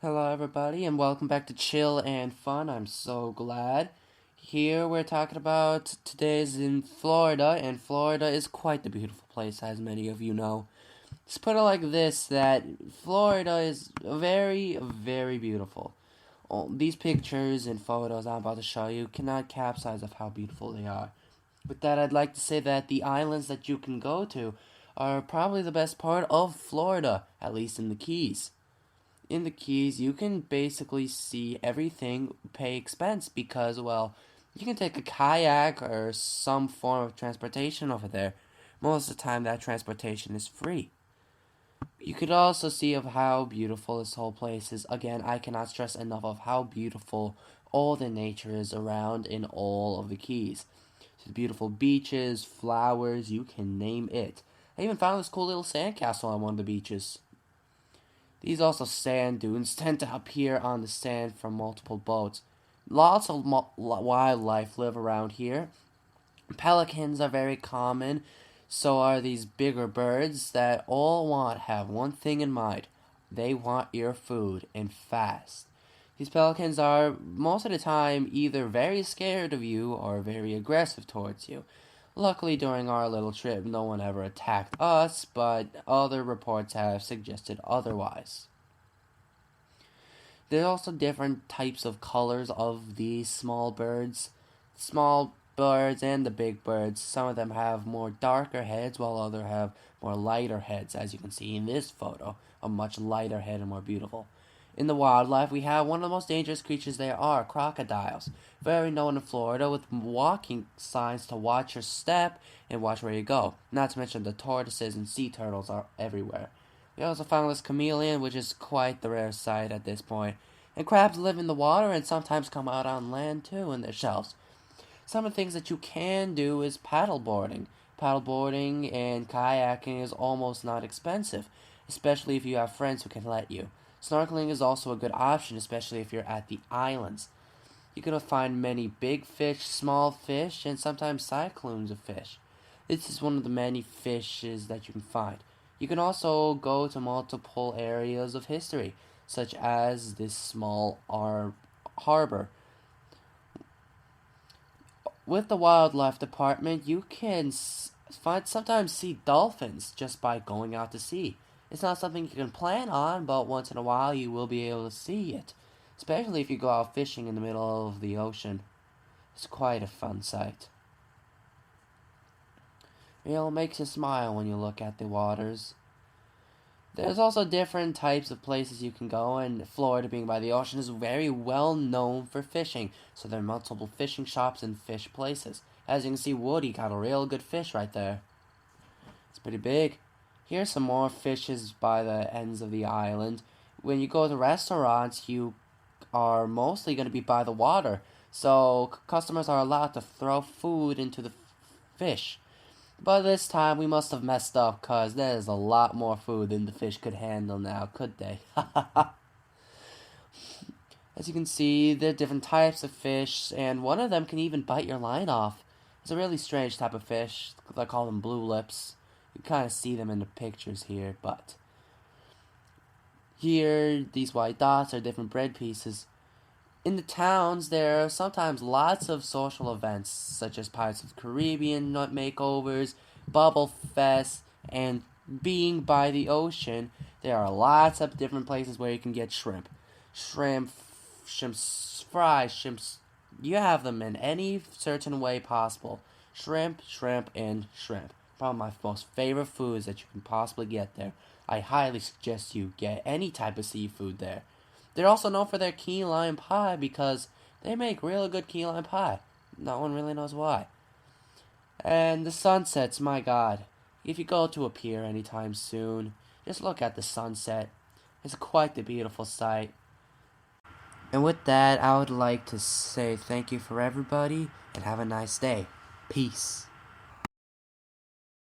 Hello, everybody, and welcome back to Chill and Fun. I'm so glad. Here we're talking about today's in Florida, and Florida is quite the beautiful place, as many of you know. Let's put it like this: that Florida is very, very beautiful. These pictures and photos I'm about to show you cannot capsize of how beautiful they are. With that, I'd like to say that the islands that you can go to are probably the best part of Florida, at least in the Keys. In the Keys, you can basically see everything pay expense because, well, you can take a kayak or some form of transportation over there. Most of the time, that transportation is free. You could also see of how beautiful this whole place is. Again, I cannot stress enough of how beautiful all the nature is around in all of the Keys. So the beautiful beaches, flowers, you can name it. I even found this cool little sandcastle on one of the beaches. These also sand dunes tend to appear on the sand from multiple boats. Lots of wildlife live around here. Pelicans are very common, so are these bigger birds that all have one thing in mind. They want your food, and fast. These pelicans are, most of the time, either very scared of you or very aggressive towards you. Luckily, during our little trip, no one ever attacked us, but other reports have suggested otherwise. There's also different types of colors of these small birds. Small birds and the big birds, some of them have more darker heads while others have more lighter heads, as you can see in this photo, a much lighter head and more beautiful. In the wildlife, we have one of the most dangerous creatures there are, crocodiles. Very known in Florida with walking signs to watch your step and watch where you go. Not to mention the tortoises and sea turtles are everywhere. We also found this chameleon, which is quite the rare sight at this point. And crabs live in the water and sometimes come out on land too in their shells. Some of the things that you can do is paddleboarding. Paddleboarding and kayaking is almost not expensive, especially if you have friends who can let you. Snorkeling is also a good option, especially if you're at the islands. You can find many big fish, small fish, and sometimes cyclones of fish. This is one of the many fishes that you can find. You can also go to multiple areas of history, such as this small harbor. With the wildlife department, you can sometimes see dolphins just by going out to sea. It's not something you can plan on, but once in a while you will be able to see it, especially if you go out fishing in the middle of the ocean. It's quite a fun sight. It makes you smile when you look at the waters. There's also different types of places you can go, and Florida, being by the ocean, is very well known for fishing, so there are multiple fishing shops and fish places. As you can see, Woody got a real good fish right there. It's pretty big. Here's some more fishes by the ends of the island. When you go to restaurants, you are mostly going to be by the water, so customers are allowed to throw food into the fish. But this time we must have messed up, cause there's a lot more food than the fish could handle now, could they? As you can see, there are different types of fish, and one of them can even bite your line off. It's a really strange type of fish. I call them blue lips. You kind of see them in the pictures here, but here, these white dots are different bread pieces. In the towns, there are sometimes lots of social events, such as Pirates of the Caribbean makeovers, Bubble Fest, and being by the ocean, there are lots of different places where you can get shrimp. Shrimp fries, shrimps, you have them in any certain way possible. Shrimp, and shrimp. Probably my most favorite foods that you can possibly get there. I highly suggest you get any type of seafood there. They're also known for their key lime pie because they make really good key lime pie. No one really knows why. And the sunsets, my god. If you go to a pier anytime soon, just look at the sunset. It's quite the beautiful sight. And with that, I would like to say thank you for everybody and have a nice day. Peace.